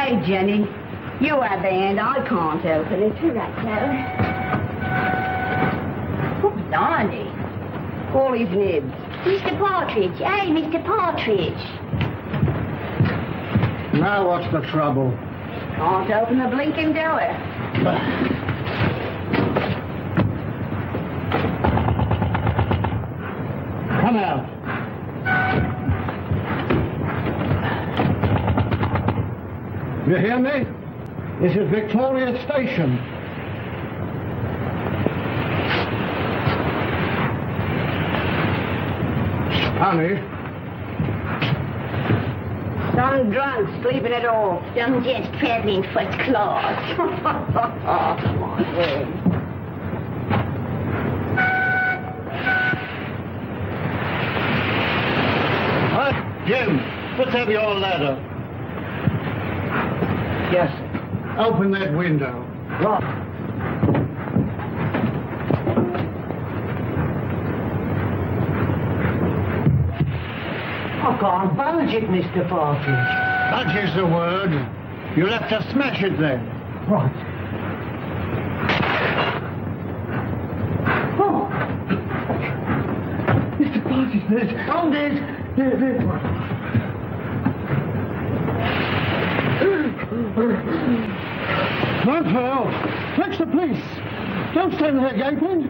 Hey, Jenny. You have the hand. I can't open it. Oh, blimey. All his nibs. Mr. Partridge. Hey, Mr. Partridge. Now what's the trouble? Can't open the blinking door. Come out. You hear me? This is Victoria Station. Honey. Some drunk sleeping it off. Some just traveling first class. Come on, Ed. Jim, let's have your ladder. Yes. Open that window. Right. I can't budge it, Mr. Partridge. Budge is the word. You'll have to smash it then. Right. Oh! Mr. Partridge, there's... Oh, there's one. Not for help. Fetch the police. Don't stand there gaping.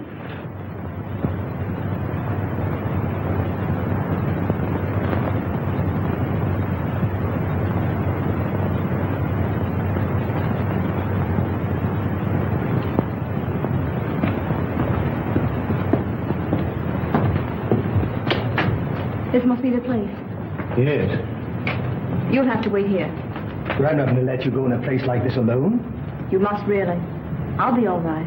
This must be the place. Yes. You'll have to wait here. But I'm not going to let you go in a place like this alone. You must really. I'll be all right.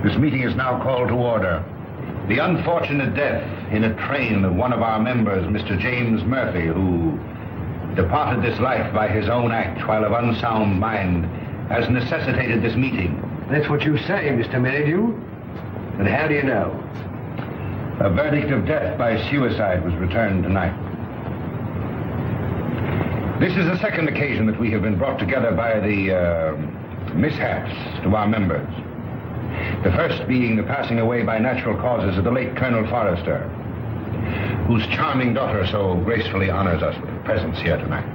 This meeting is now called to order. The unfortunate death in a train of one of our members, Mr. James Murphy, who departed this life by his own act while of unsound mind, has necessitated this meeting. That's what you say, Mr. Merridew. And how do you know? A verdict of death by suicide was returned tonight. This is the second occasion that we have been brought together by the mishaps to our members. The first being the passing away by natural causes of the late Colonel Forrester, whose charming daughter so gracefully honors us with her presence here tonight.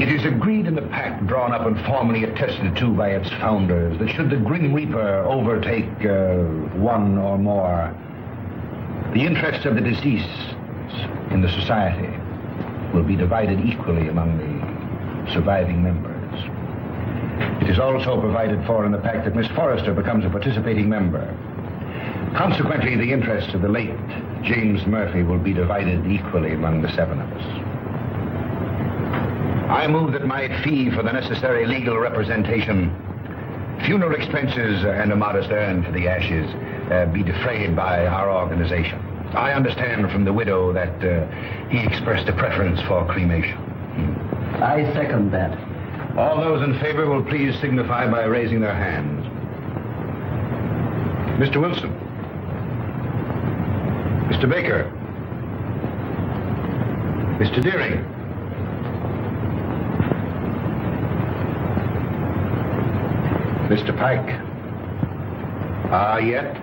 It is agreed in the pact drawn up and formally attested to by its founders that should the Grim Reaper overtake one or more, the interests of the deceased in the society will be divided equally among the surviving members. It is also provided for in the pact that Miss Forrester becomes a participating member. Consequently, the interests of the late James Murphy will be divided equally among the seven of us. I move that my fee for the necessary legal representation, funeral expenses, and a modest urn for the ashes be defrayed by our organization. I understand from the widow that he expressed a preference for cremation. I second that. All those in favor will please signify by raising their hands. Mr. Wilson. Mr. Baker. Mr. Deering. Mr. Pike. Yet?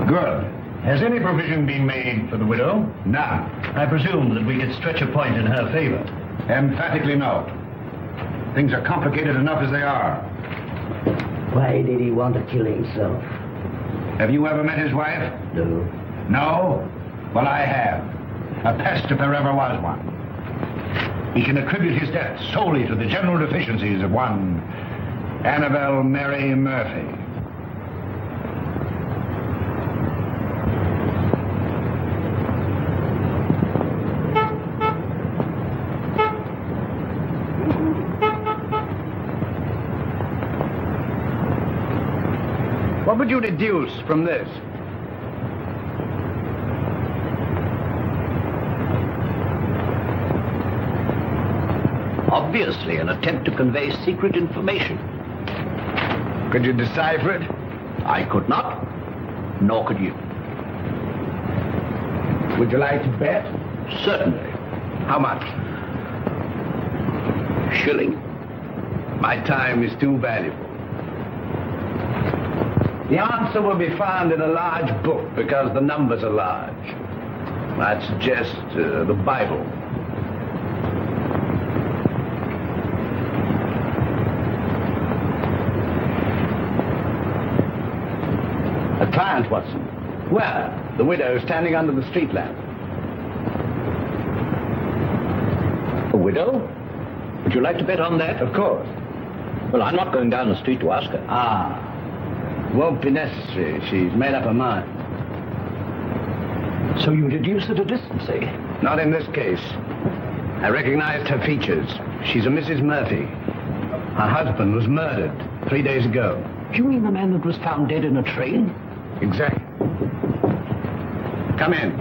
Good. Has any provision been made for the widow? None. I presume that we could stretch a point in her favor. Emphatically no. Things are complicated enough as they are. Why did he want to kill himself? Have you ever met his wife? No. No? Well, I have. A pest if there ever was one. He can attribute his death solely to the general deficiencies of one Annabelle Mary Murphy. What would you deduce from this? Obviously, an attempt to convey secret information. Could you decipher it? I could not, nor could you. Would you like to bet? Certainly. How much? Shilling. My time is too valuable. The answer will be found in a large book because the numbers are large. I'd suggest the Bible. A client, Watson. Where? The widow standing under the street lamp. A widow? Would you like to bet on that? Of course. Well, I'm not going down the street to ask her. Ah. Won't be necessary. She's made up her mind. So you deduce at a distance, eh? Not in this case. I recognized her features. She's a Mrs. Murphy. Her husband was murdered 3 days ago. You mean the man that was found dead in a train? Exactly. Come in.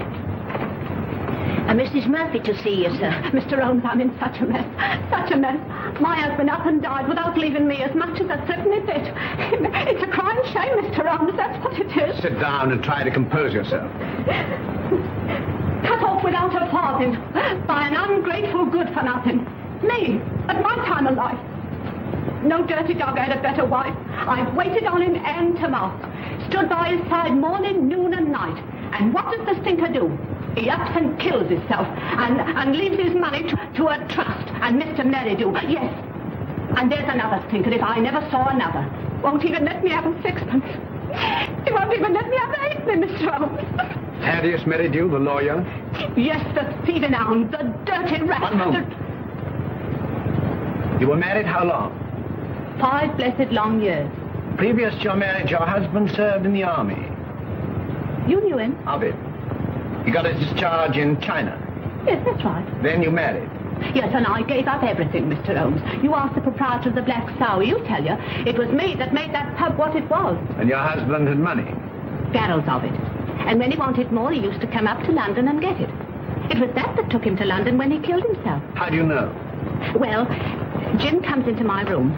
Mrs. Murphy to see you, sir. Mr. Holmes, I'm in such a mess. Such a mess. My husband up and died without leaving me as much as a threepenny bit. It's a crying shame, Mr. Holmes. That's what it is. Sit down and try to compose yourself. Cut off without a farthing by an ungrateful good-for-nothing. Me, at my time of life. No dirty dog had a better wife. I've waited on him hand to mouth. Stood by his side morning, noon, and night. And what does the stinker do? He ups and kills himself and leaves his money to a trust. And Mr. Merridew, yes. And there's another stinker if I never saw another. Won't even let me have a sixpence. He won't even let me have a halfpenny, Mr. Holmes. Thaddeus Merridew, the lawyer? Yes, the thieving hound, the dirty rat. One moment. You were married how long? 5 blessed long years. Previous to your marriage, your husband served in the army. You knew him? Of it. He got his discharge in China. Yes, that's right. Then you married. Yes, and I gave up everything, Mr. Holmes. You asked the proprietor of the Black Sow. He'll tell you. It was me that made that pub what it was. And your husband had money. Barrels of it. And when he wanted more, he used to come up to London and get it. It was that took him to London when he killed himself. How do you know? Well, Jim comes into my room.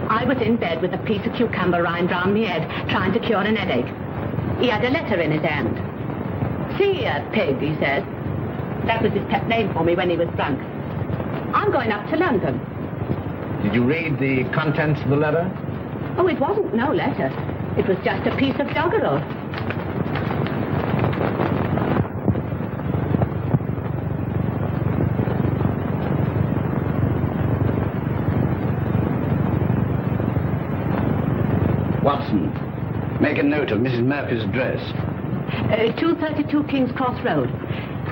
I was in bed with a piece of cucumber rind round my head, trying to cure an headache. He had a letter in his hand. See here, pig, he says. That was his pet name for me when he was drunk. I'm going up to London. Did you read the contents of the letter? Oh, it wasn't no letter. It was just a piece of doggerel. Watson, make a note of Mrs. Murphy's address. 232 King's Cross Road.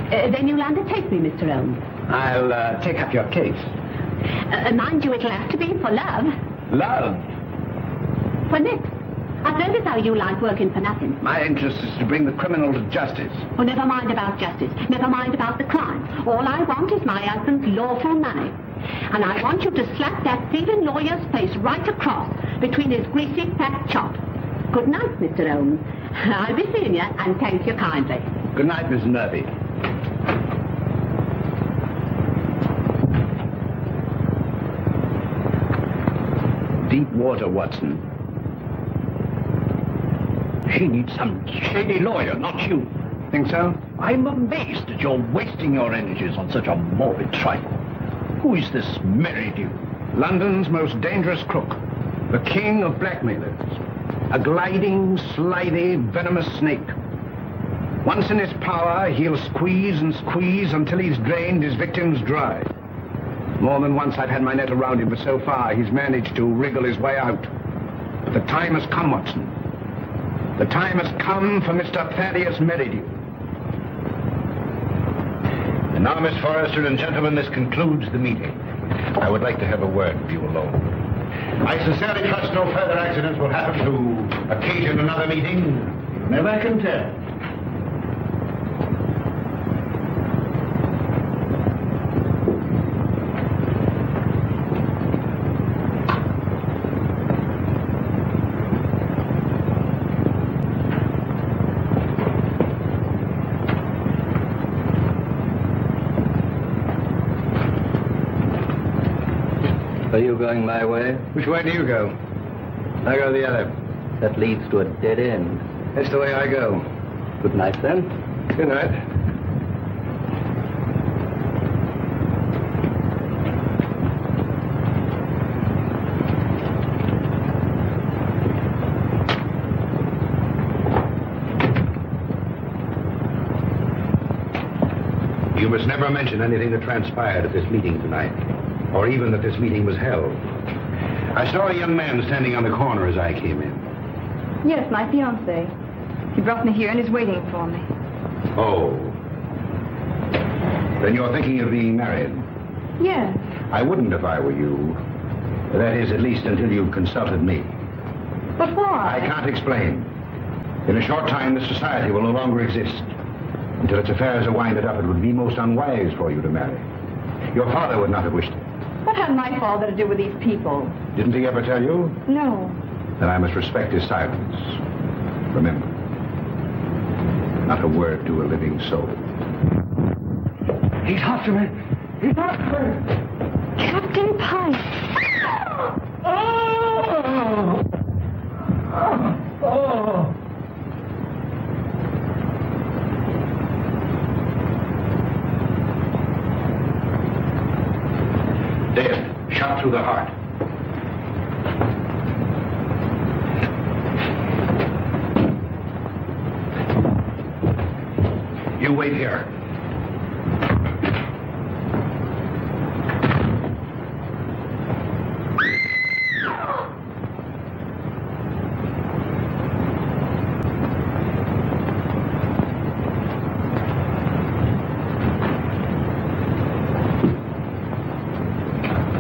Then you'll undertake me, Mr. Holmes. I'll take up your case. Mind you, it'll have to be for love. Love? For Nick. I've heard as how you like working for nothing. My interest is to bring the criminal to justice. Oh, never mind about justice. Never mind about the crime. All I want is my husband's lawful money. And I want you to slap that thieving lawyer's face right across between his greasy fat chop. Good night, Mr. Holmes. I'll be seeing you, and thank you kindly. Good night, Miss Murphy. Deep water, Watson. She needs some shady lawyer, not you. Think so? I'm amazed that you're wasting your energies on such a morbid trifle. Who is this Merridew? London's most dangerous crook. The king of blackmailers. A gliding, slithy, venomous snake. Once in his power, he'll squeeze and squeeze until he's drained his victims dry. More than once I've had my net around him, but so far he's managed to wriggle his way out. But the time has come, Watson. The time has come for Mr. Thaddeus Merridew. And now, Miss Forrester and gentlemen, this concludes the meeting. I would like to have a word with you alone. I sincerely trust no further accidents will happen to occasion another meeting. You never can tell. Are you going my way? Which way do you go? I go the other. That leads to a dead end. That's the way I go. Good night, then. Good night. You must never mention anything that transpired at this meeting tonight, or even that this meeting was held. I saw a young man standing on the corner as I came in. Yes, my fiancé. He brought me here and is waiting for me. Oh. Then you're thinking of being married? Yes. I wouldn't if I were you. That is, at least until you've consulted me. But why? I can't explain. In a short time, this society will no longer exist. Until its affairs are winded up, it would be most unwise for you to marry. Your father would not have wished it. What had my father to do with these people? Didn't he ever tell you? No. Then I must respect his silence. Remember, not a word to a living soul. He's after me. He's after me. Captain Pike. Oh! Oh! Dead, shot through the heart. You wait here.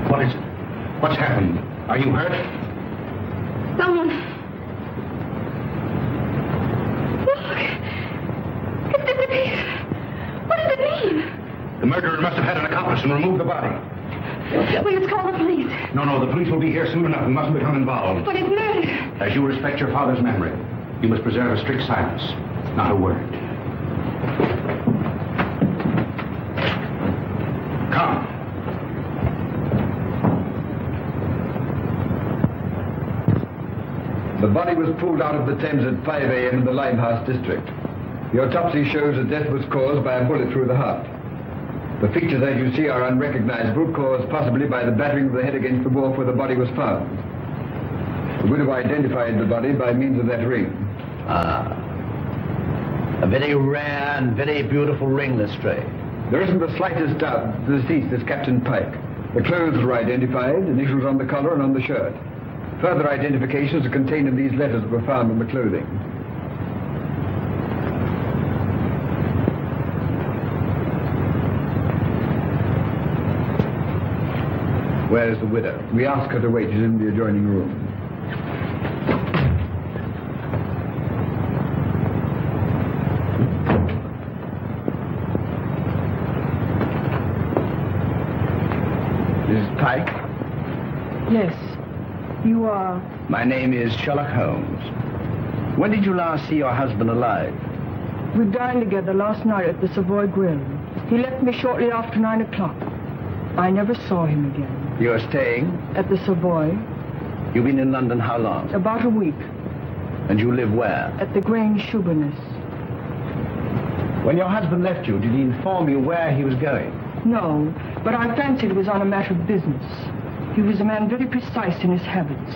What is it? What's happened? Are you hurt? Someone. Look. It's disappeared. What does it mean? The murderer must have had an accomplice and removed the body. We must call the police. No, the police will be here soon enough. We mustn't become involved. But it's murder. As you respect your father's memory, you must preserve a strict silence. Not a word. Come. The body was pulled out of the Thames at 5 a.m. in the Limehouse district. The autopsy shows that death was caused by a bullet through the heart. The features, as you see, are unrecognizable, caused possibly by the battering of the head against the wall where the body was found. The widow identified the body by means of that ring. Ah. A very rare and very beautiful ring, Lestrade. There isn't the slightest doubt the deceased is Captain Pike. The clothes were identified, initials on the collar and on the shirt. Further identifications are contained in these letters that were found in the clothing. Where is the widow? We asked her to wait. She's in the adjoining room. Mrs. Pike? Yes. You are? My name is Sherlock Holmes. When did you last see your husband alive? We dined together last night at the Savoy Grill. He left me shortly after 9 o'clock. I never saw him again. You're staying? At the Savoy. You've been in London how long? About a week. And you live where? At the Grange Shoeburyness. When your husband left you, did he inform you where he was going? No, but I fancied it was on a matter of business. He was a man very precise in his habits.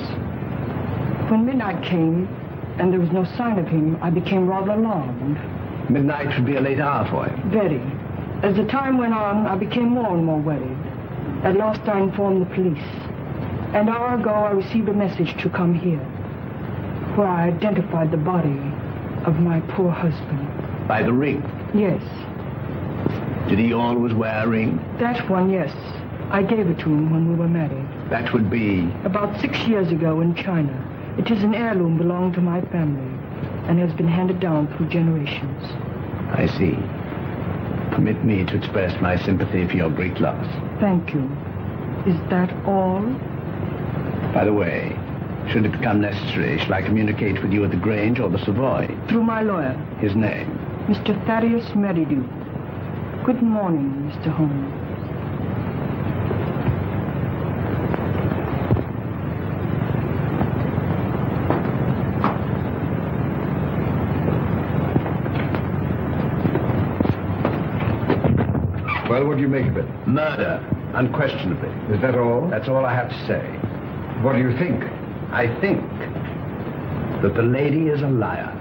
When midnight came, and there was no sign of him, I became rather alarmed. Midnight would be a late hour for him. Very. As the time went on, I became more and more worried. At last I informed the police. An hour ago, I received a message to come here. where I identified the body of my poor husband. By the ring? Yes. Did he always wear a ring? That one, yes. I gave it to him when we were married. That would be? About 6 years ago in China. It is an heirloom belonging to my family and has been handed down through generations. I see. Permit me to express my sympathy for your great loss. Thank you. Is that all? By the way, should it become necessary, shall I communicate with you at the Grange or the Savoy? Through my lawyer. His name? Mr. Thaddeus Merridew. Good morning, Mr. Holmes. Well, what do you make of it? Murder, unquestionably. Is that all? That's all I have to say. What do you think? I think that the lady is a liar.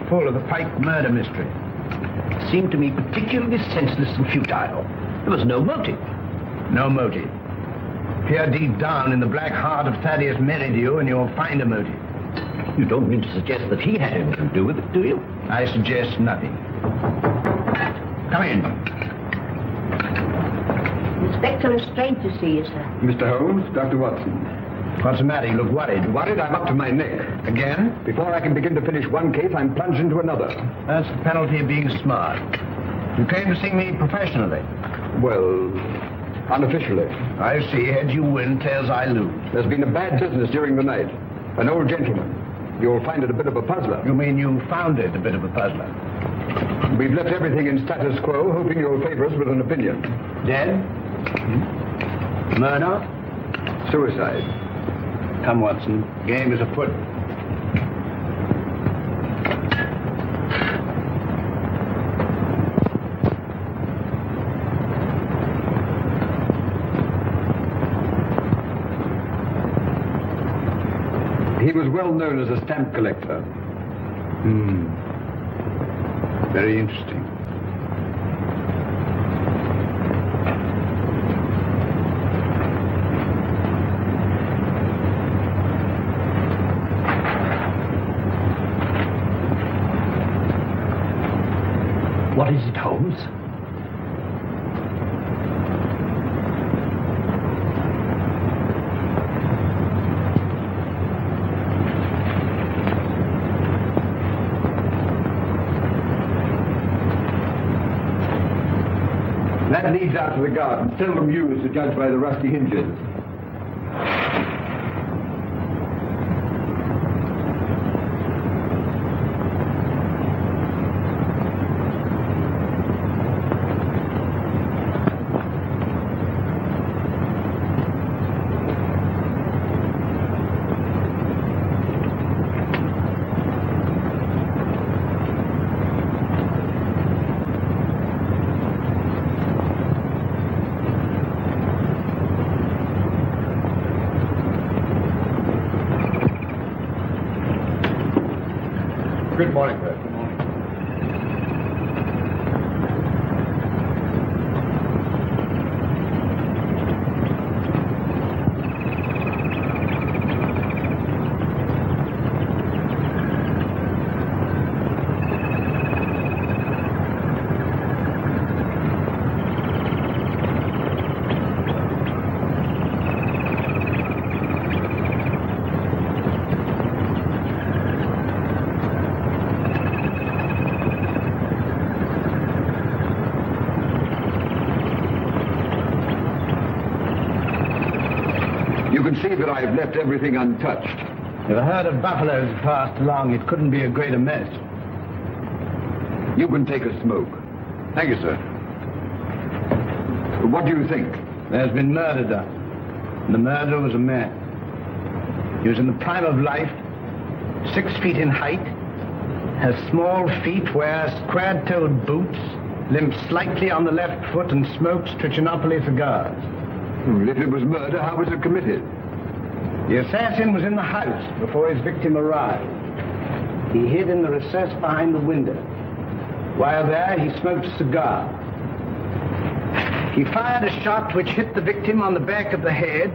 Full of the Pike murder mystery. It seemed to me particularly senseless and futile. There was no motive. No motive. Peer deep down in the black heart of Thaddeus Merridew and you'll find a motive. You don't mean to suggest that he had anything to do with it, do you? I suggest nothing. Come in. Inspector, it's strange to see you, sir. Mr. Holmes, Dr. Watson. What's the matter? You look worried. Worried? I'm up to my neck. Again? Before I can begin to finish one case, I'm plunged into another. That's the penalty of being smart. You came to see me professionally. Well, unofficially. I see. Heads you win, tails I lose. There's been a bad business during the night. An old gentleman. You'll find it a bit of a puzzler. You mean you found it a bit of a puzzler? We've left everything in status quo, hoping you'll favor us with an opinion. Dead? Murder? Suicide. Come, Watson. Game is afoot. He was well known as a stamp collector. Very interesting. What is it, Holmes? That leads out to the garden, seldom used to judge by the rusty hinges. see that I've left everything untouched. If a herd of buffaloes passed along, it couldn't be a greater mess. You can take a smoke. Thank you, sir. What do you think? There's been murder done. And the murderer was a man. He was in the prime of life, 6 feet in height, has small feet, wears square-toed boots, limps slightly on the left foot, and smokes Trichinopoly cigars. If it was murder, how was it committed? The assassin was in the house before his victim arrived. He hid in the recess behind the window. While there, he smoked a cigar. He fired a shot which hit the victim on the back of the head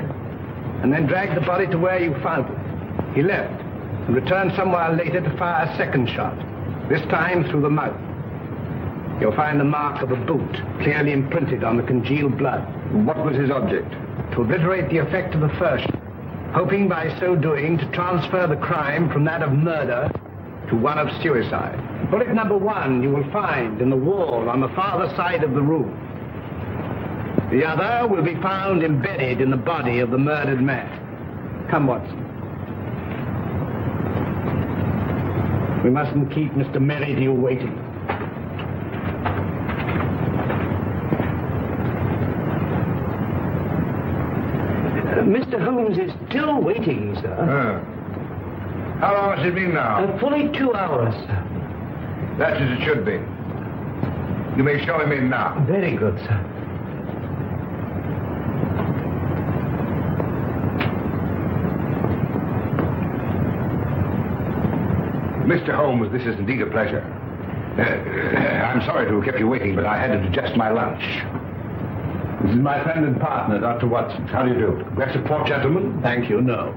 and then dragged the body to where you found it. He left and returned some while later to fire a second shot, this time through the mouth. You'll find the mark of a boot clearly imprinted on the congealed blood. What was his object? To obliterate the effect of the first, hoping by so doing to transfer the crime from that of murder to one of suicide. Bullet number 1 you will find in the wall on the farther side of the room. The other will be found embedded in the body of the murdered man. Come, Watson. We mustn't keep Mr. Merridew waiting. Mr. Holmes is still waiting, sir. How long has it been now? Fully 2 hours, sir. That's as it should be. You may show him in now. Very good, sir. Mr. Holmes, this is indeed a pleasure. I'm sorry to have kept you waiting, but I had to digest my lunch. This is my friend and partner, Dr. Watson. How do you do? Glass of port, gentlemen? Thank you, no.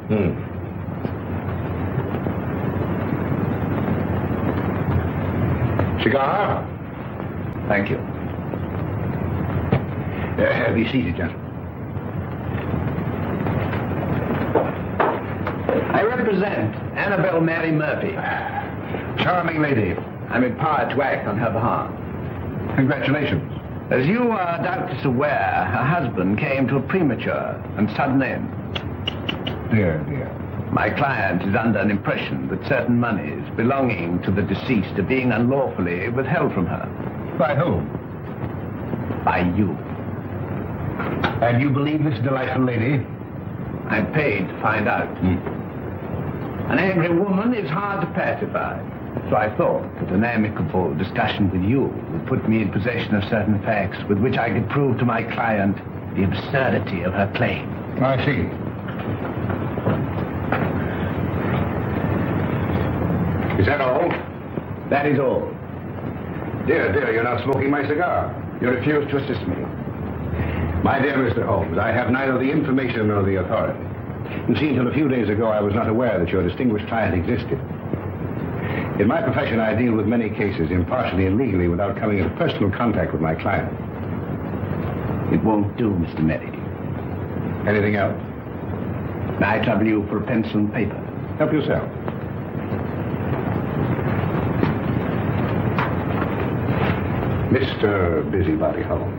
Cigar? Thank you. Be seated, gentlemen. I represent Annabelle Mary Murphy. Charming lady. I'm empowered to act on her behalf. Congratulations. As you are doubtless aware, her husband came to a premature and sudden end. Dear, dear. My client is under an impression that certain monies belonging to the deceased are being unlawfully withheld from her. By whom? By you. And you believe this delightful lady? I'm paid to find out. An angry woman is hard to pacify. So I thought that an amicable discussion with you would put me in possession of certain facts with which I could prove to my client the absurdity of her claim. I see. Is that all? That is all. Dear, dear, you're not smoking my cigar. You refuse to assist me. My dear Mr. Holmes, I have neither the information nor the authority. You see, until a few days ago, I was not aware that your distinguished client existed. In my profession, I deal with many cases, impartially and legally, without coming into personal contact with my client. It won't do, Mr. Merridew. Anything else? May I trouble you for a pencil and paper? Help yourself. Mr. Busybody Holmes.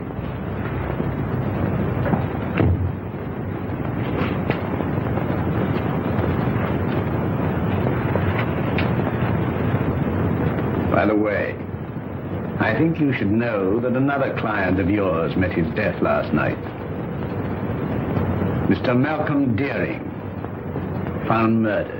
By the way, I think you should know that another client of yours met his death last night. Mr. Malcolm Deering, found murdered.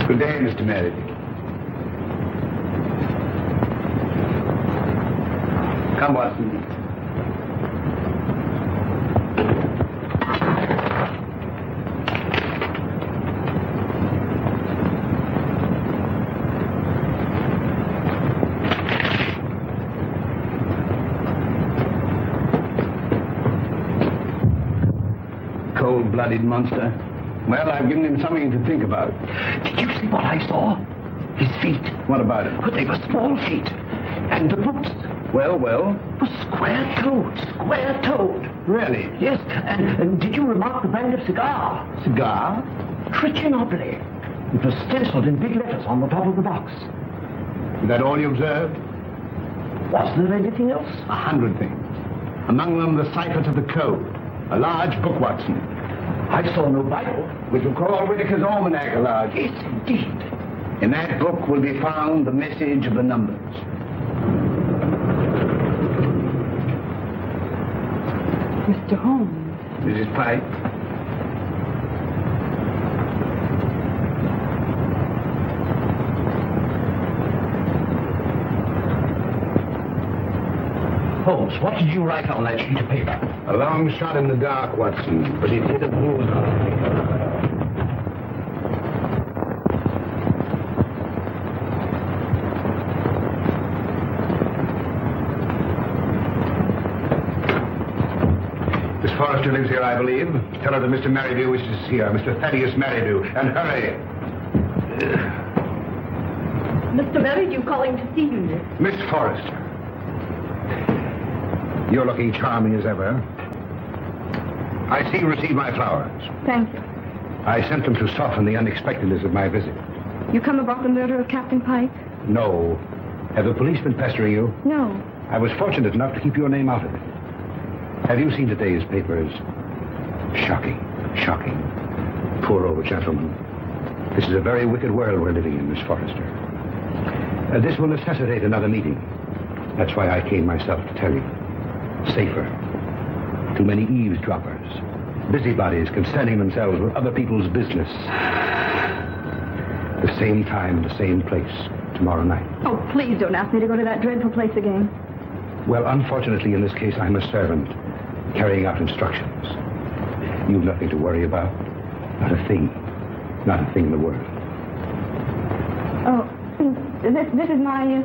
Good day, Mr. Merridew. Come, Watson. Cold-blooded monster. Well, I've given him something to think about. Did you see what I saw? His feet. What about it? But they were small feet. And the boots Well? were square-toed. Really? Yes, and did you remark the brand of cigar? Cigar? Trichinopoly. It was stenciled in big letters on the top of the box. Is that all you observed? Was there anything else? 100 things. Among them, the cipher to the code. A large book, Watson. I saw no Bible. Which will call Whitaker's Almanac a large. Yes, indeed. In that book will be found the message of the numbers. Mr. Holmes. Mrs. Pike. Holmes, what did you write on that sheet of paper? A long shot in the dark, Watson, but it hit a bullseye. Miss Forrester lives here, I believe. Tell her that Mr. Merridew wishes to see her, Mr. Thaddeus Merridew, and hurry. Mr. Merridew calling to see you, Miss Forrester. You're looking charming as ever. I see you received my flowers. Thank you. I sent them to soften the unexpectedness of my visit. You come about the murder of Captain Pike? No. Have the police been pestering you? No. I was fortunate enough to keep your name out of it. Have you seen today's papers? Shocking. Shocking. Poor old gentleman. This is a very wicked world we're living in, Miss Forrester. This will necessitate another meeting. That's why I came myself to tell you. Safer. Too many eavesdroppers. Busybodies concerning themselves with other people's business. The same time, the same place, tomorrow night. Oh, please don't ask me to go to that dreadful place again. Well, unfortunately, in this case, I'm a servant, carrying out instructions. You've nothing to worry about. Not a thing. Not a thing in the world. Oh, this is my,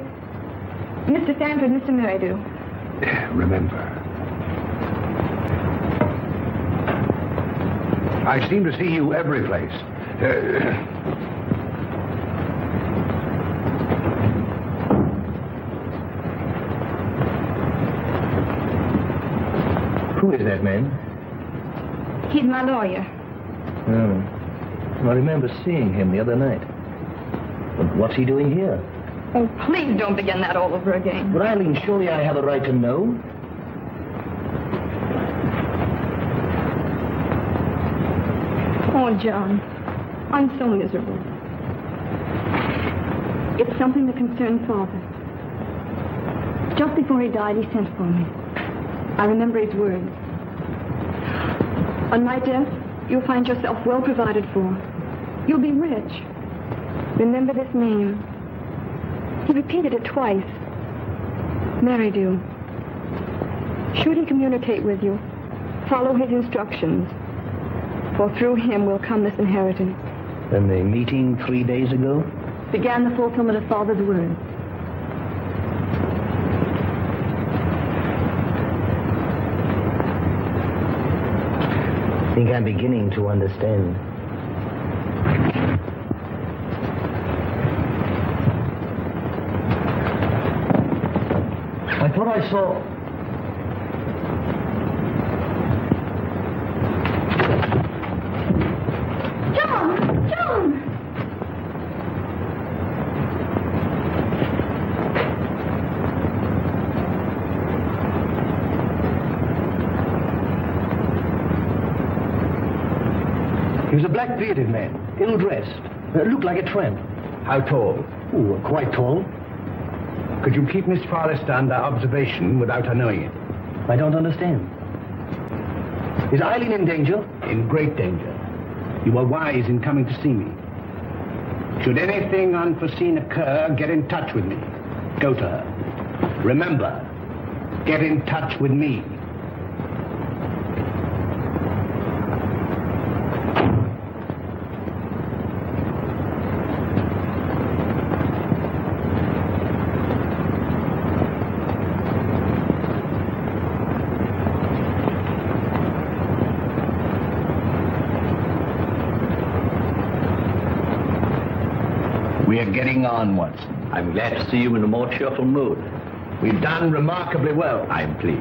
Mr. Stanford, Mr. Merridew. Remember. I seem to see you every place. Who is that man? He's my lawyer. Oh. I remember seeing him the other night. But what's he doing here? Oh, please don't begin that all over again. But Eileen, surely I have a right to know. Oh, John, I'm so miserable. It's something that concerns Father. Just before he died, he sent for me. I remember his words. On my death, you'll find yourself well provided for. You'll be rich. Remember this name. He repeated it twice. Merridew. Should he communicate with you, follow his instructions, for through him will come this inheritance. And the meeting 3 days ago? Began the fulfillment of Father's words. I think I'm beginning to understand. I thought I saw... John! John! He was a black-bearded man, ill-dressed, looked like a tramp. How tall? Oh, quite tall. Could you keep Miss Forrester under observation without her knowing it? I don't understand. Is Eileen in danger? In great danger. You were wise in coming to see me. Should anything unforeseen occur, get in touch with me. Go to her. Remember, get in touch with me. We're getting on, Watson. I'm glad to see you in a more cheerful mood. We've done remarkably well. I'm pleased.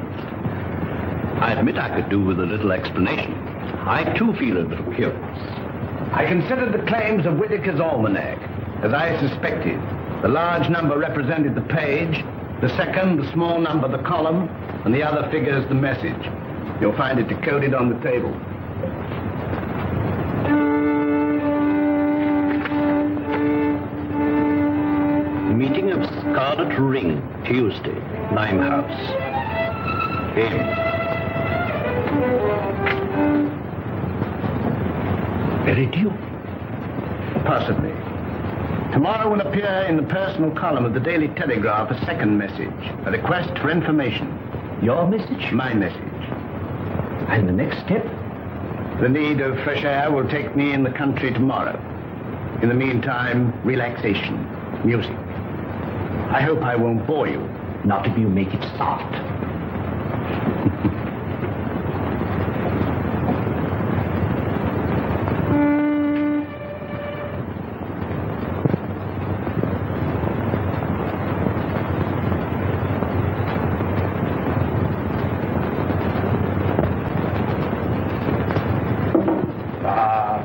I admit I could do with a little explanation. I, too, feel a little curious. I considered the claims of Whitaker's almanac. As I suspected, the large number represented the page, the second, the small number, the column, and the other figures, the message. You'll find it decoded on the table. Meeting of Scarlet Ring, Tuesday, Limehouse. Him. Very possibly. Tomorrow will appear in the personal column of the Daily Telegraph a second message, a request for information. Your message? My message. And the next step? The need of fresh air will take me in the country tomorrow. In the meantime, relaxation, music. I hope I won't bore you. Not if you make it soft.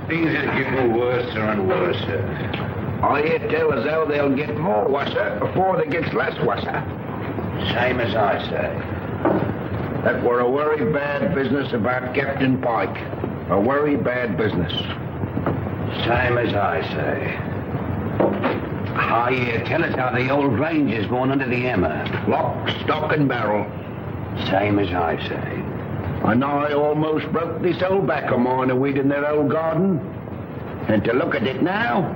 Things are getting worse and worse. I hear tell as how they'll get more worser before they gets less worser. Same as I say. That were a very bad business about Captain Pike. A very bad business. Same as I say. I hear tell us how the old range is going under the hammer. Lock, stock, and barrel. Same as I say. And I almost broke this old back of mine a weed in their old garden. And to look at it now,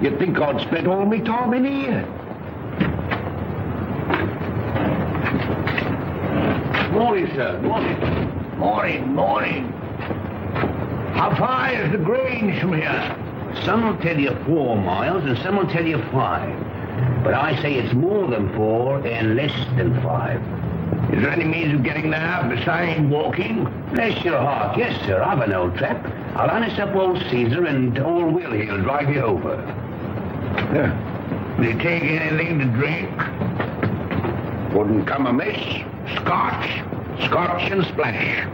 you'd think I'd spent all my time in here. Morning, sir. Morning. Morning. How far is the Grange from here? Some will tell you 4 miles and some will tell you 5. But I say it's more than 4 and less than 5. Is there any means of getting there besides walking? Bless your heart, yes, sir. I've an old trap. I'll harness up old Caesar and old Will he'll drive you over. Will you take anything to drink? Wouldn't come amiss. Scotch and splash.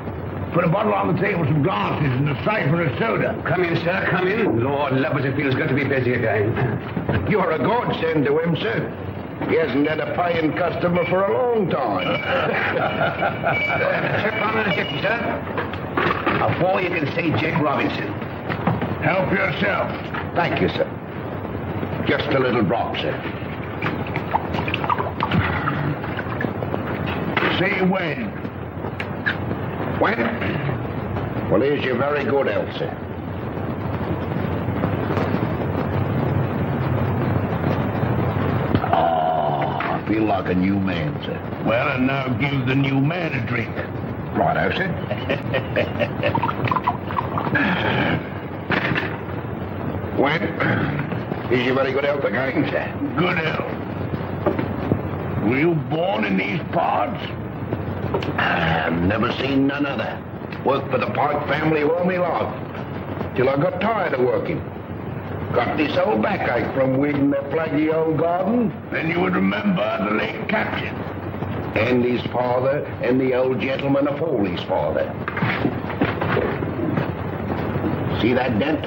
Put a bottle on the table, some glasses, and a siphon of soda. Come in, sir, come in. Lord love us, it feels good to be busy again. You're a godsend to him, sir. He hasn't had a paying customer for a long time. Chip on the hip, sir. Before you can see Jack Robinson. Help yourself. Thank you, sir. Just a little drop, sir. See when? When? Well, here's your very good health, sir. I feel like a new man, sir. Well, and now give the new man a drink. Righto, sir. When? Is your very good health again, sir? Good health. Were you born in these parts? I've never seen none other. Worked for the Pike family all my life. Till I got tired of working. Got this old backache from weeding their plaggy old garden. Then you would remember the late captain. And his father, and the old gentleman afore his father. See that dent?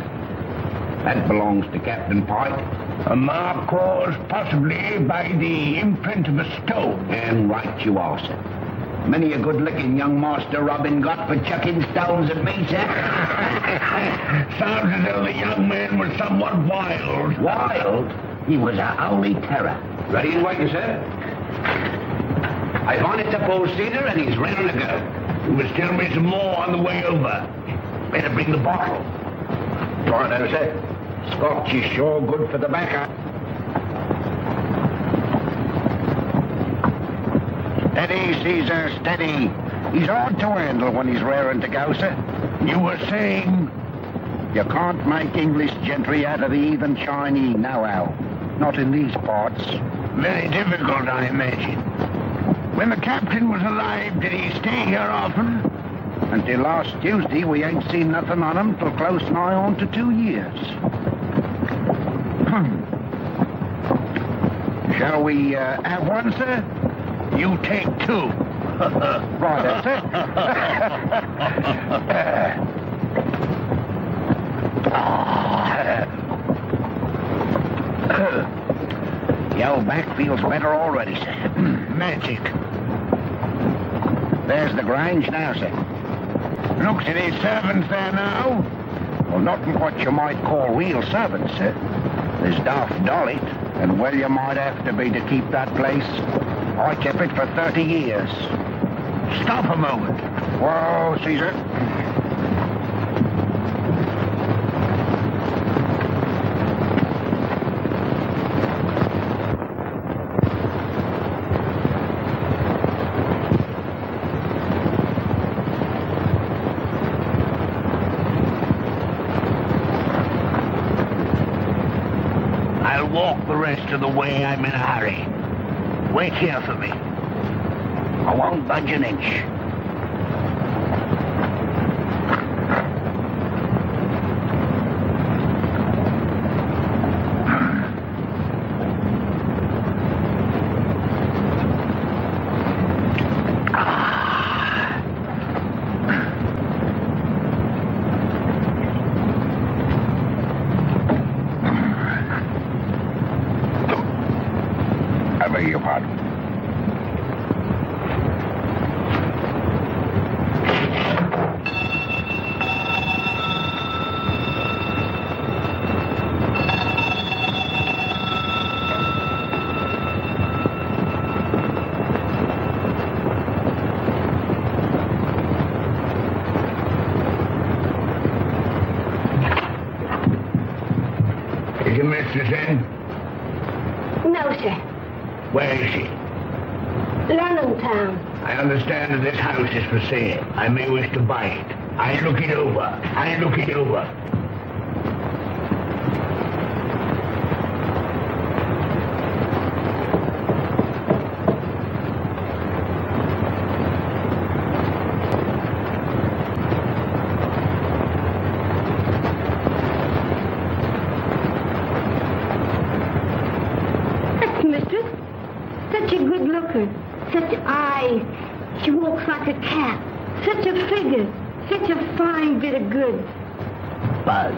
That belongs to Captain Pike. A mark caused possibly by the imprint of a stone. And right you are, sir. Many a good licking young Master Robin got for chucking stones at me, sir. Sounds as though the young man was somewhat wild. Wild? He was a holy terror. Ready and waiting, sir. I've harnessed up old Cedar and he's ready to go. You must tell me some more on the way over. Better bring the bottle. Righto, sir. Scotch is sure good for the backer. Steady, Caesar, steady. He's hard to handle when he's raring to go, sir. You were saying? You can't make English gentry out of the heathen Chinese, nohow. Not in these parts. Very difficult, I imagine. When the captain was alive, did he stay here often? Until last Tuesday, we ain't seen nothing on him till close nigh on to 2 years. Shall we have one, sir? You take 2. Right, that's it. Ah. feels better already, sir. Magic. There's the Grange now, sir. Looks at his servants there now. Well, not what you might call real servants, sir. There's Daft Dolly, and well you might have to be to keep that place. I kept it for 30 years. Stop a moment. Whoa, Caesar. Walk the rest of the way. I'm in a hurry. Wait here for me. I won't budge an inch. Is your mistress in? No, sir. Where is she? London town. I understand that this house is for sale. I may wish to buy it. I look it over. Such eyes. She walks like a cat. Such a figure. Such a fine bit of goods. Buzz.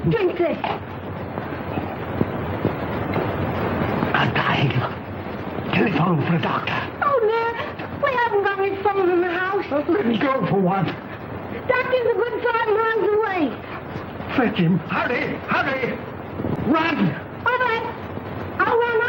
Drink this. I'm dying. Telephone for a doctor. Oh, no. We haven't got any phone in the house. Let me go for one. Doctor's a good 5 miles away. Fetch him. Hurry. Run. All right. I'll run.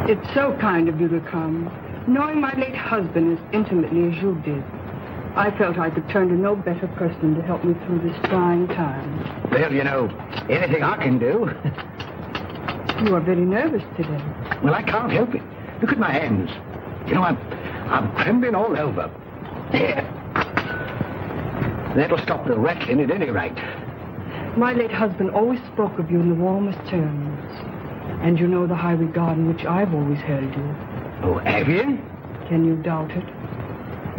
It's so kind of you to come. Knowing my late husband as intimately as you did, I felt I could turn to no better person to help me through this trying time. Well, you know, anything I can do. You are very nervous today. Well, I can't help it. Look at my hands. You know, I'm trembling all over. There. That'll stop the rattling at any rate. My late husband always spoke of you in the warmest terms. And you know the high regard in which I've always held you. Oh, have you? Can you doubt it?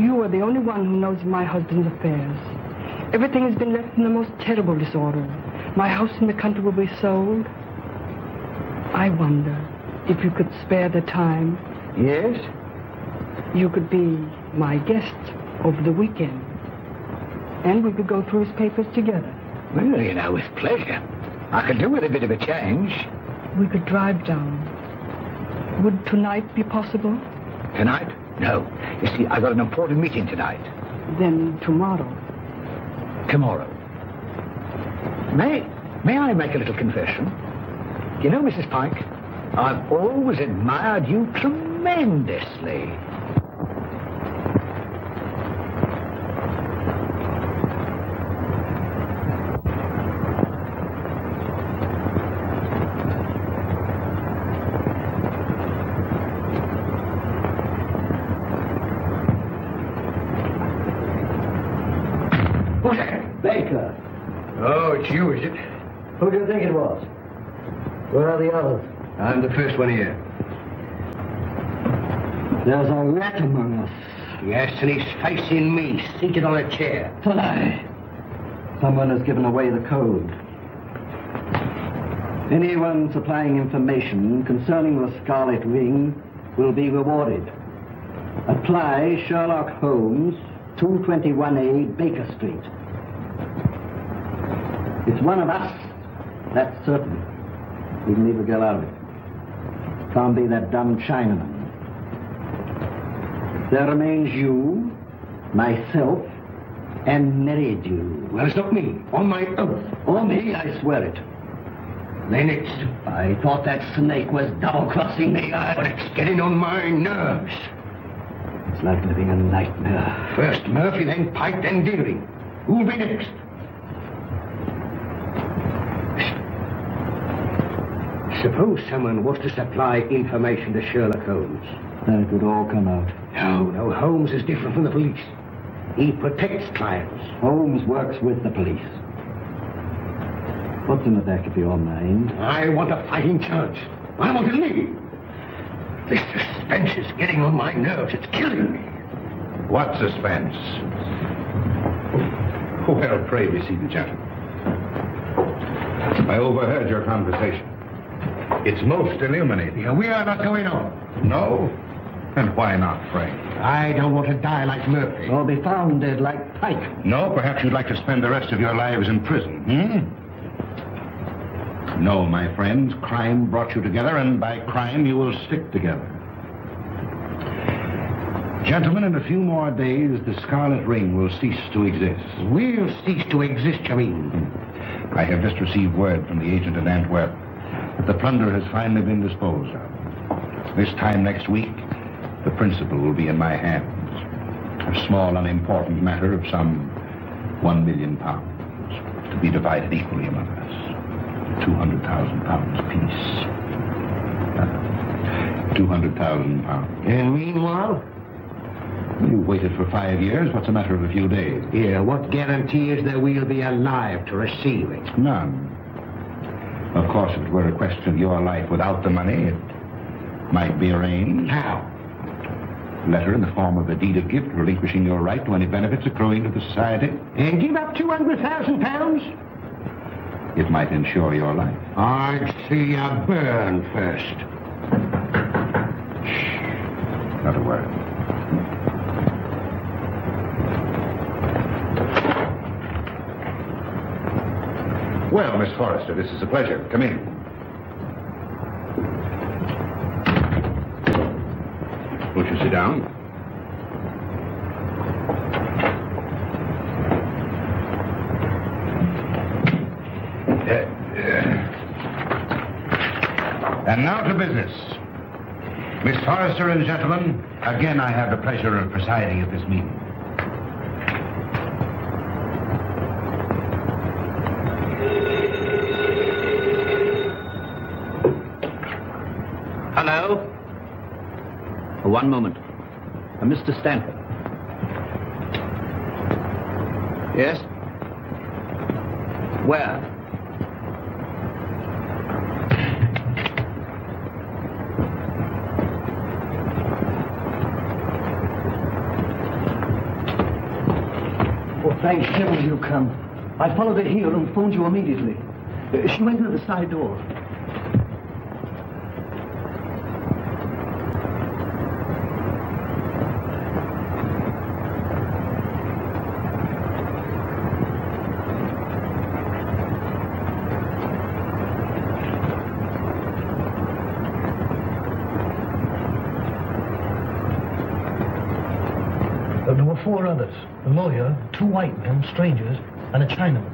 You are the only one who knows my husband's affairs. Everything has been left in the most terrible disorder. My house in the country will be sold. I wonder if you could spare the time. Yes? You could be my guest over the weekend. And we could go through his papers together. Well, you know, with pleasure. I could do with a bit of a change. We could drive down. Would tonight be possible? Tonight? No. You see, I've got an important meeting tonight. Then tomorrow. Tomorrow. May I make a little confession? You know, Mrs. Pike, I've always admired you tremendously. Who's that? Baker. Oh, it's you, is it? Who do you think it was? Where are the others? I'm the first one here. There's a rat among us. Yes, and he's facing me, seated on a chair. Aye. Someone has given away the code. Anyone supplying information concerning the Scarlet Ring will be rewarded. Apply Sherlock Holmes, 221A Baker Street. It's one of us, that's certain. We can leave a girl out of it. Can't be that dumb Chinaman. There remains you, myself, and Meridew. Well, it's not me. On my oath. Or me, I swear it. Then it's... I thought that snake was double-crossing me. But it's getting on my nerves. It's like living a nightmare. First Murphy, then Pike, then Deering. Who'll be next? Suppose someone was to supply information to Sherlock Holmes. Then it would all come out. No, Holmes is different from the police. He protects clients. Holmes works with the police. What's in the back of your mind? I want a fighting chance. I want to leave. This suspense is getting on my nerves. It's killing me. What suspense? Well, pray be seated, gentlemen. I overheard your conversation. It's most illuminating. We are not going on. No? And why not, Frank? I don't want to die like Murphy. Or be found dead like Pike. No, perhaps you'd like to spend the rest of your lives in prison, No, my friends, crime brought you together, and by crime you will stick together. Gentlemen, in a few more days, the Scarlet Ring will cease to exist. We'll cease to exist, you mean? I have just received word from the agent at Antwerp that the plunder has finally been disposed of. This time next week, the principal will be in my hands. A small, unimportant matter of some £1 million, to be divided equally among us. £200,000 apiece. £200,000. And meanwhile? You waited for 5 years. What's a matter of a few days? Yeah, what guarantee is there we'll be alive to receive it? None. Of course, if it were a question of your life without the money, it might be arranged. How? Letter in the form of a deed of gift relinquishing your right to any benefits accruing to the society. And give up £200,000? It might ensure your life. I'd see you burn first. Shh. Not a word. Well, Miss Forrester, this is a pleasure. Come in. Won't you sit down? And now to business. Miss Forrester and gentlemen, again I have the pleasure of presiding at this meeting. Hello? One moment. Mr. Stanford. Yes? Where? Oh, thank heaven you come. I followed her here and phoned you immediately. She went into the side door. There were 4 others. A lawyer, 2 white men, strangers, and a Chinaman.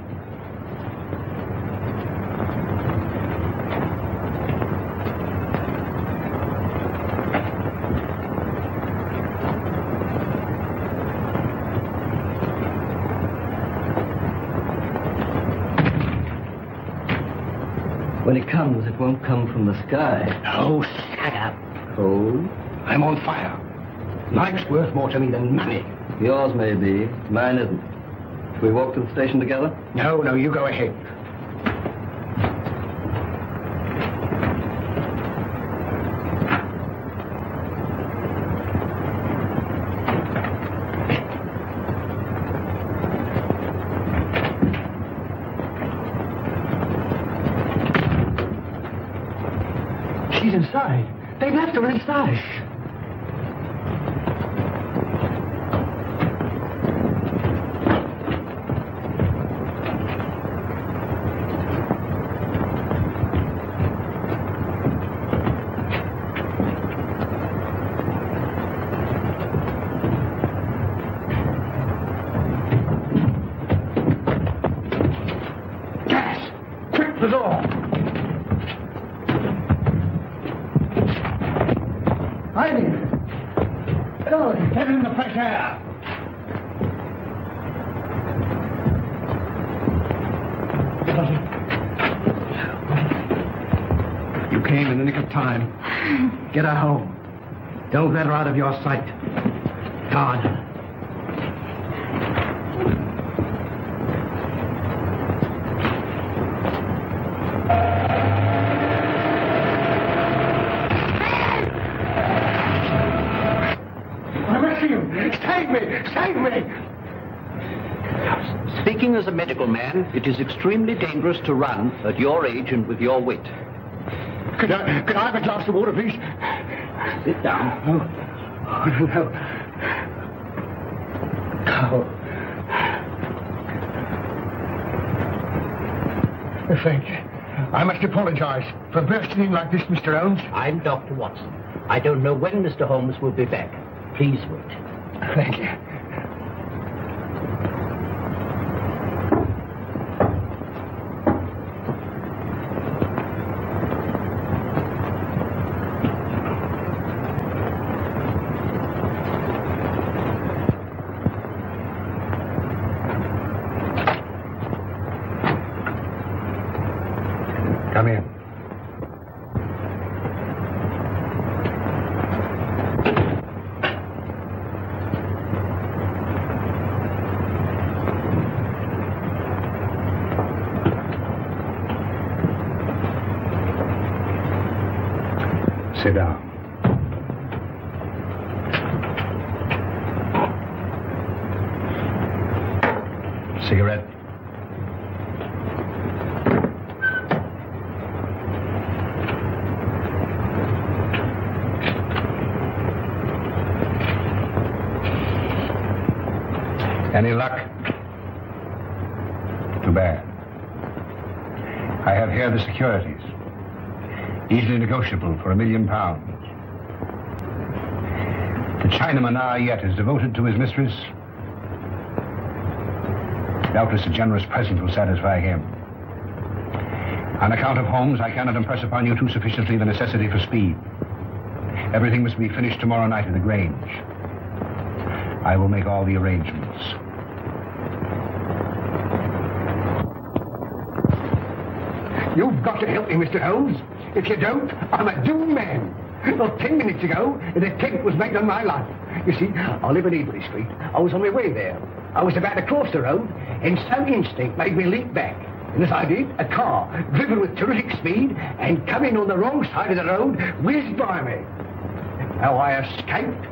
When it comes, it won't come from the sky. Oh, shut up. Cold? I'm on fire. Life's worth more to me than money. Yours may be. Mine isn't. Shall we walk to the station together? No, you go ahead. She's inside. They left her inside. Gas! Quick, the door! Get in the fresh air. You came in the nick of time. Get her home. Don't let her out of your sight. God. Save me! Speaking as a medical man, it is extremely dangerous to run at your age and with your wit. Could I have a glass of water, please? Sit down. No. Oh, thank you. I must apologize for bursting in like this, Mr. Holmes. I'm Dr. Watson. I don't know when Mr. Holmes will be back. Please wait. Thank you. Come in. Sit down. Cigarette? Any luck? Too bad. I have here the securities. Easily negotiable for £1 million. The Chinaman yet is devoted to his mistress. Doubtless a generous present will satisfy him. On account of Holmes, I cannot impress upon you too sufficiently the necessity for speed. Everything must be finished tomorrow night at the Grange. I will make all the arrangements. You've got to help me, Mr. Holmes. If you don't, I'm a doomed man. Not 10 minutes ago, an attempt was made on my life. You see, I live in Ebury Street. I was on my way there. I was about to cross the road, and some instinct made me leap back. And as I did, a car, driven with terrific speed and coming on the wrong side of the road, whizzed by me. How I escaped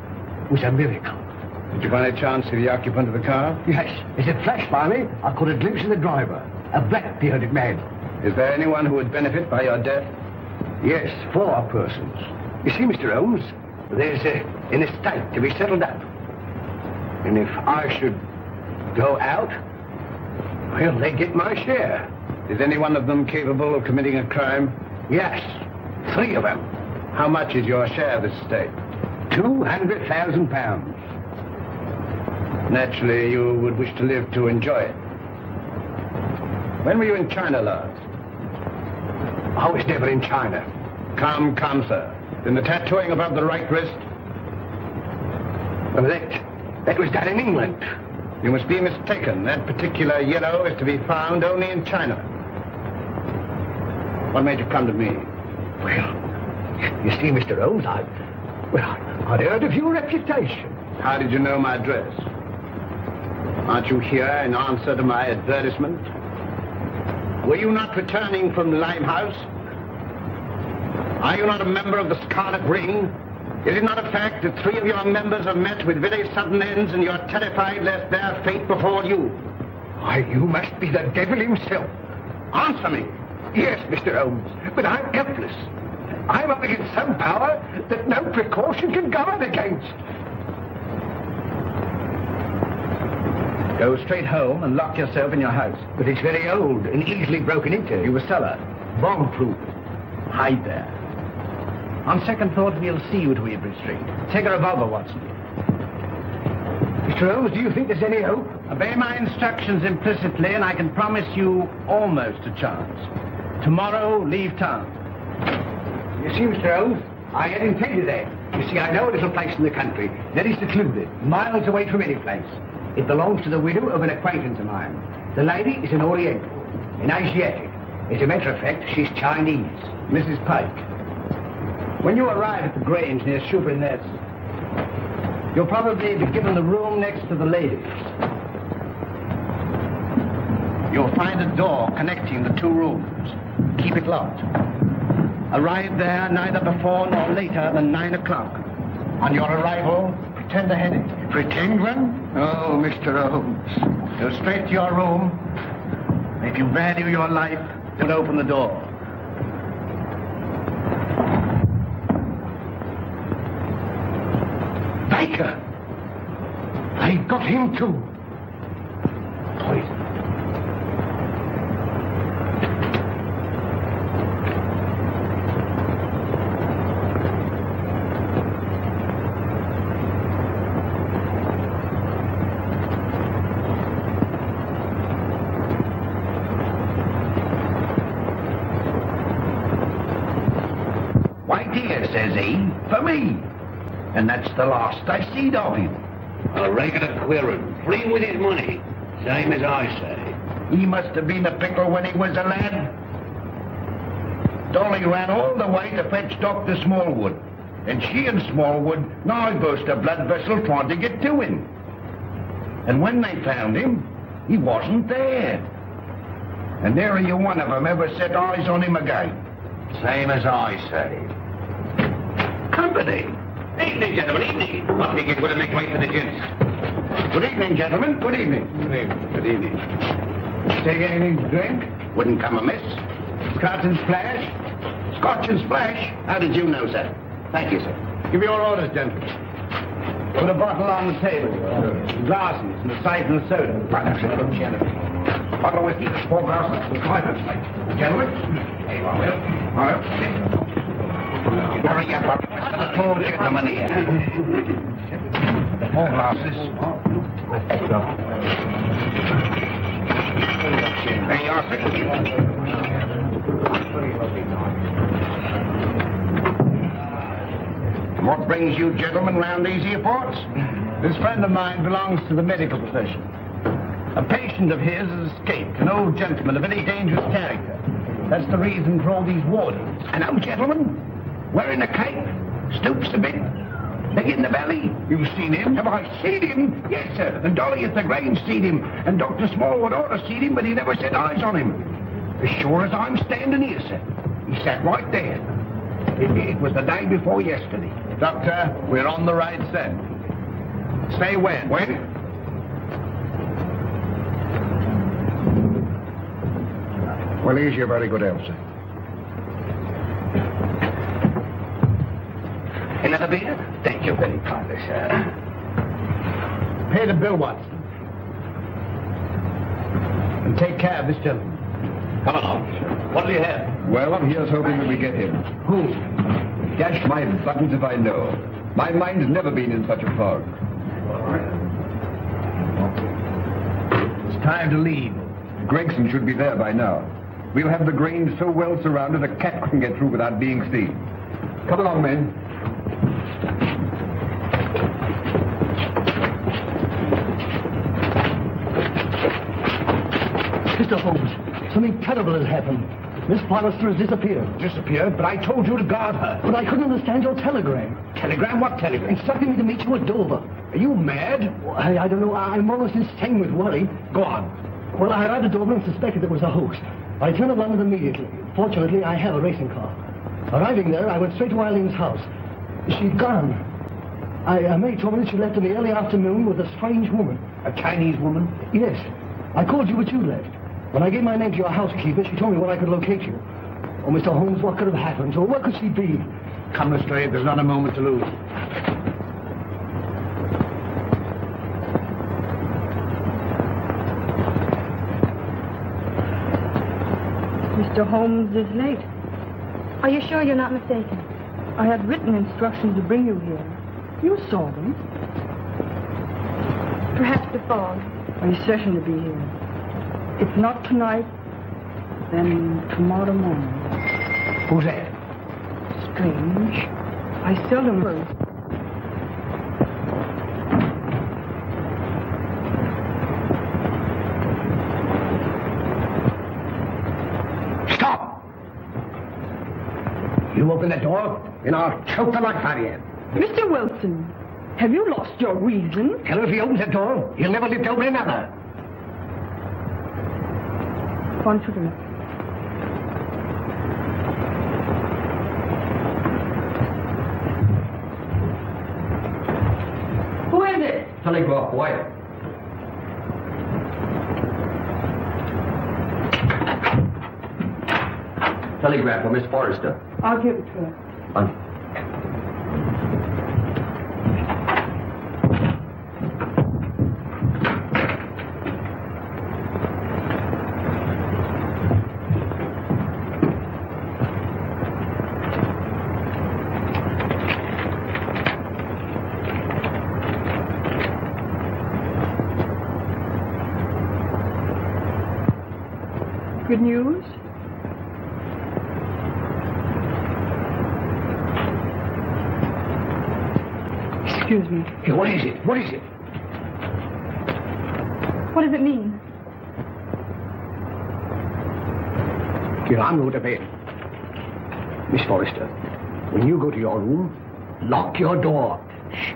was a miracle. Did you by any chance see the occupant of the car? Yes, as it flashed by me, I caught a glimpse of the driver, a black-bearded man. Is there anyone who would benefit by your death? Yes, 4 persons. You see, Mr. Holmes, there's an estate to be settled up. And if I should go out, well, they get my share. Is any one of them capable of committing a crime? Yes, 3 of them. How much is your share of this estate? £200,000. Naturally, you would wish to live to enjoy it. When were you in China last? I was never in China. Come, sir. Then the tattooing above the right wrist? Well, that was done in England. You must be mistaken. That particular yellow is to be found only in China. What made you come to me? Well, you see, Mr. Holmes, I'd heard of your reputation. How did you know my address? Aren't you here in answer to my advertisement? Were you not returning from Limehouse? Are you not a member of the Scarlet Ring? Is it not a fact that 3 of your members have met with very sudden ends and you're terrified lest their fate befall you? Why, you must be the devil himself. Answer me. Yes, Mr. Holmes, but I'm helpless. I'm up against some power that no precaution can guard against. Go straight home and lock yourself in your house. But it's very old and easily broken into. You a cellar. Bomb-proof. Hide there. On second thought, we'll see you to Ebury Street. Take a revolver, Watson. Mr. Holmes, do you think there's any hope? Obey my instructions implicitly, and I can promise you almost a chance. Tomorrow, leave town. You see, Mr. Holmes, I had intended that. You see, I know a little place in the country, very secluded, miles away from any place. It belongs to the widow of an acquaintance of mine. The lady is an Oriental, an Asiatic. As a matter of fact, she's Chinese. Mrs. Pike. When you arrive at the Grange near Shoebury Nest, you'll probably be given the room next to the ladies. You'll find a door connecting the 2 rooms. Keep it locked. Arrive there neither before nor later than 9 o'clock. On your arrival, pretend a headache. Pretend one? Oh, Mr. Holmes. Go straight to your room. If you value your life, don't open the door. Baker! I got him too. Poison. Why, dear, says he, for me. And that's the last I seed of him. A regular queerin', free with his money, same as I say. He must have been a pickle when he was a lad. Dolly ran all the way to fetch Dr. Smallwood. And she and Smallwood nigh burst a blood vessel trying to get to him. And when they found him, he wasn't there. And nary a one of them ever set eyes on him again. Same as I say. Company. Evening, gentlemen, evening. I think it would make way for the gents. Good evening, gentlemen. Good evening. Good evening. Good evening. Take anything to drink? Wouldn't come amiss. Scotch and splash? Scotch and splash? How did you know, sir? Thank you, sir. Give your orders, gentlemen. Put a bottle on the table. Glasses and a siphon of soda. Bottle of whiskey, 4 glasses, 5 of it. Gentlemen? There you are, Will. All right. Hurry up. Get the money here. 4 glasses. There you are, sir. And what brings you gentlemen round these here parts? This friend of mine belongs to the medical profession. A patient of his has escaped, an old gentleman of very dangerous character. That's the reason for all these wardens. An old gentleman? Wearing a cape? Stoops a bit? Big in the belly? You've seen him? Have I seen him? Yes, sir. And Dolly at the Grange seen him. And Dr. Smallwood ought to seen him, but he never set eyes on him. As sure as I'm standing here, sir. He sat right there. It was the day before yesterday. Doctor, we're on the right scent. Say when? When? Well, here's your very good health, sir. Another beer? Thank you very kindly, sir. Pay the bill, Watson. And take care of this gentleman. Come along. What do you have? Well, here's hoping that we get him. Who? Dash my buttons if I know. My mind has never been in such a fog. It's time to leave. Gregson should be there by now. We'll have the Grange so well surrounded a cat couldn't get through without being seen. Come along, men. Mr. Holmes, something terrible has happened. Miss Forrester has disappeared. Disappeared? But I told you to guard her. But I couldn't understand your telegram. Telegram? What telegram? Instructing me to meet you at Dover. Are you mad? Well, I don't know. I'm almost insane with worry. Go on. Well, I arrived at Dover and suspected it was a hoax. I returned to London immediately. Fortunately, I have a racing car. Arriving there, I went straight to Eileen's house. She'd gone. A maid told me that she left in the early afternoon with a strange woman. A Chinese woman? Yes. I called you, but you left. When I gave my name to your housekeeper, she told me where I could locate you. Oh, Mr. Holmes, what could have happened? Or where could she be? Come, Lestrade, there's not a moment to lose. Mr. Holmes is late. Are you sure you're not mistaken? I had written instructions to bring you here. You saw them. Perhaps the fog. Are you certain to be here? If not tonight, then tomorrow morning. Who's that? Strange. I seldom heard. Stop! You open that door, and I'll choke the life out of you. Mr. Wilson, have you lost your reason? Tell him if he opens that door, he'll never live to open another. Confident. Who is it? Telegraph, boy. Telegram for Miss Forrester. I'll give it to her. Good news? Excuse me. Hey, what is it? What is it? What does it mean? Here, I'm going to bed. Miss Forrester, when you go to your room, lock your door. Shh.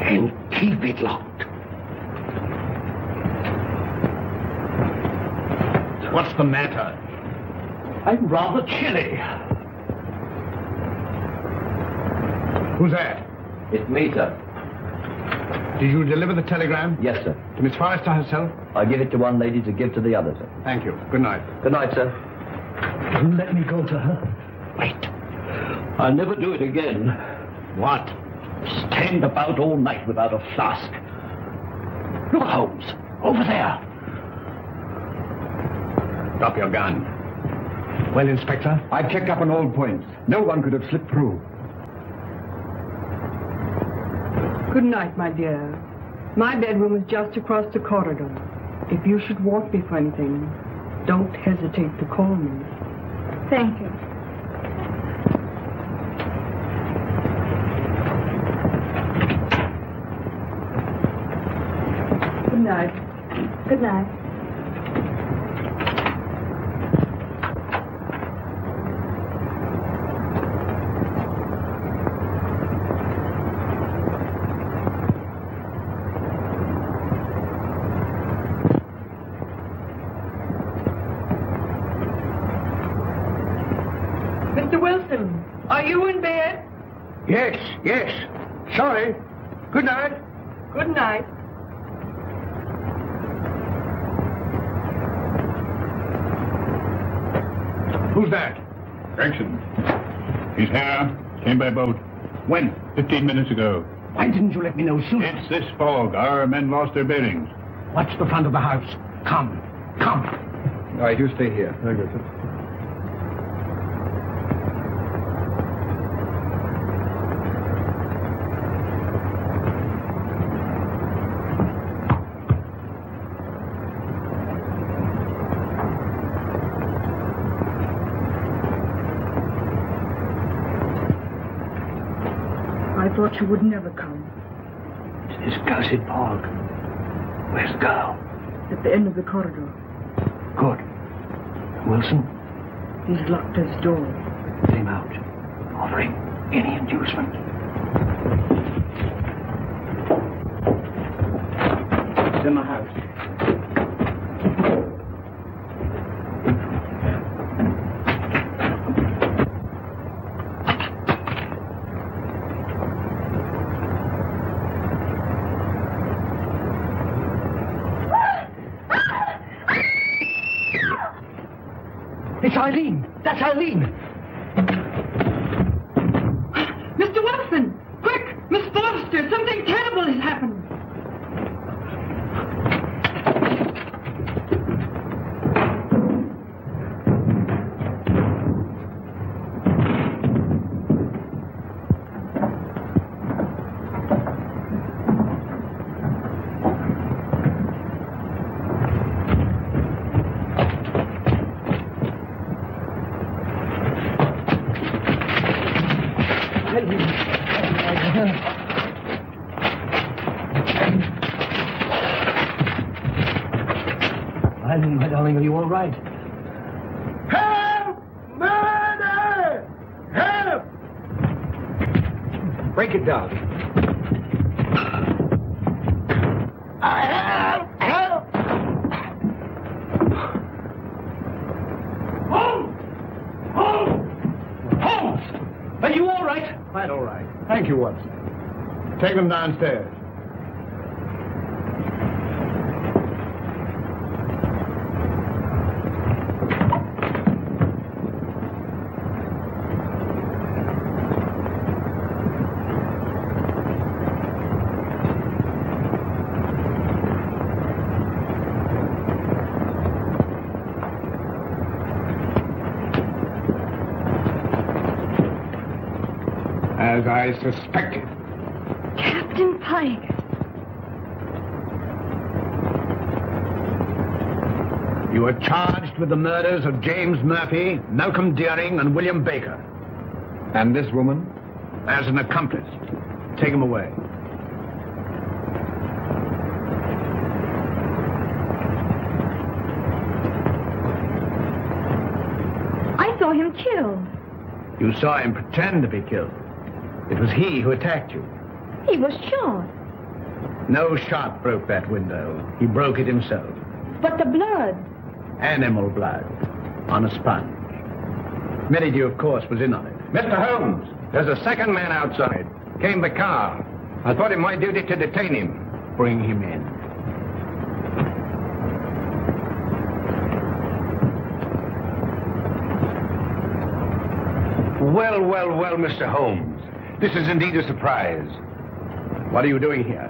And keep it locked. What's the matter? I'm rather chilly. Who's that? It's me, sir. Did you deliver the telegram? Yes, sir. To Miss Forrester herself? I give it to one lady to give to the other, sir. Thank you. Good night. Good night, sir. You let me go to her. Wait. I'll never do it again. What? Stand about all night without a flask. Look, Holmes. Over there. Drop your gun. Well, Inspector? I've checked up on all points. No one could have slipped through. Good night, my dear. My bedroom is just across the corridor. If you should want me for anything, don't hesitate to call me. Thank you. Good night. Mr. Wilson, are you in bed? Yes, yes. Sorry. Good night. Good night. Who's that? Gregson. He's here. Came by boat. When? 15 minutes ago. Why didn't you let me know sooner? It's this fog. Our men lost their bearings. Watch the front of the house. Come. Come. All right, you stay here. Very good, sir. I thought you would never come. It's this cursed fog. Where's the girl? At the end of the corridor. Good. Wilson? He's locked his door. Get him out. Offering any inducement. It's in the house. It's Eileen. That's Eileen. Mr. Wilson! Quick! Miss Forrester! Something terrible has happened! Eileen, my darling, are you all right? Help! Murder! Help! Break it down. Help! Holmes! Holmes! Holmes! Are you all right? Quite all right. Thank you, Watson. Take them downstairs. As I suspected. Captain Pike. You are charged with the murders of James Murphy, Malcolm Deering, and William Baker. And this woman? As an accomplice. Take him away. I saw him killed. You saw him pretend to be killed. It was he who attacked you. He was shot. No shot broke that window. He broke it himself. But the blood. Animal blood. On a sponge. Merridew, of course, was in on it. Mr. Holmes, there's a second man outside. Came the car. I thought it my duty to detain him. Bring him in. Well, well, well, Mr. Holmes. This is indeed a surprise. What are you doing here?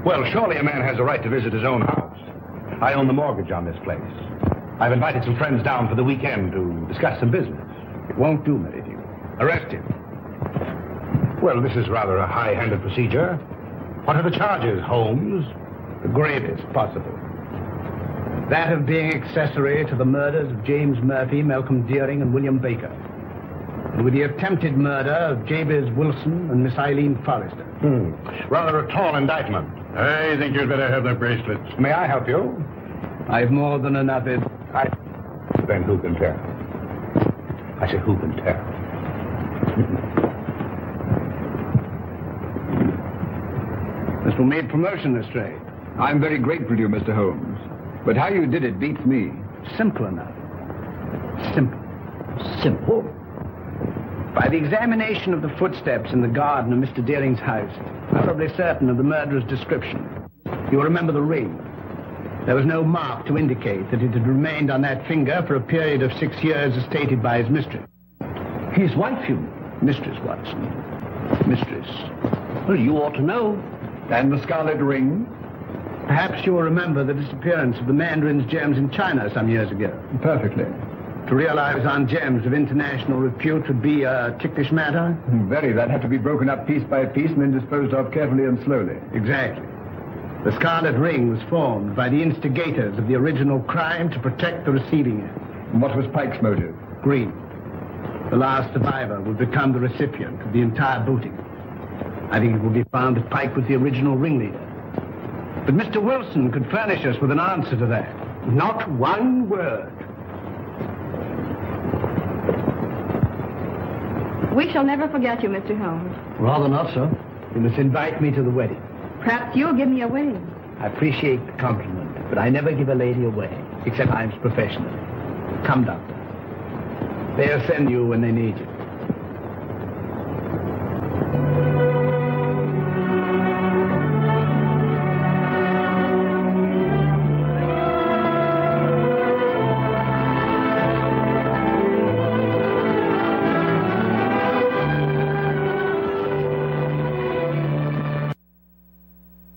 Well, surely a man has a right to visit his own house. I own the mortgage on this place. I've invited some friends down for the weekend to discuss some business. It won't do, Merridew. Arrest him. Well, this is rather a high-handed procedure. What are the charges, Holmes? The gravest possible. That of being accessory to the murders of James Murphy, Malcolm Deering, and William Baker. And with the attempted murder of Jabez Wilson and Miss Eileen Forrester. Rather a tall indictment. I think you'd better have the bracelets. May I help you? I've more than enough Then who can tell? I say, who can tell? This will make promotion, Lestrade. I'm very grateful to you, Mr. Holmes. But how you did it beats me. Simple enough. Simple. Simple? By the examination of the footsteps in the garden of Mr. Deering's house, thoroughly certain of the murderer's description. You'll remember the ring. There was no mark to indicate that it had remained on that finger for a period of 6 years as stated by his mistress. His wife, you mean? Mistress, Watson. Mistress. Well, you ought to know. And the scarlet ring? Perhaps you'll remember the disappearance of the mandarin's gems in China some years ago. Perfectly. To realize on gems of international repute would be a ticklish matter? Very. That'd have to be broken up piece by piece and then disposed of carefully and slowly. Exactly. The scarlet ring was formed by the instigators of the original crime to protect the receiving end. And what was Pike's motive? Greed. The last survivor would become the recipient of the entire booty. I think it will be found that Pike was the original ringleader. But Mr. Wilson could furnish us with an answer to that. Not one word. We shall never forget you, Mr. Holmes. Rather not, sir. You must invite me to the wedding. Perhaps you'll give me away. I appreciate the compliment, but I never give a lady away, except I'm professional. Come, Doctor. They'll send you when they need you.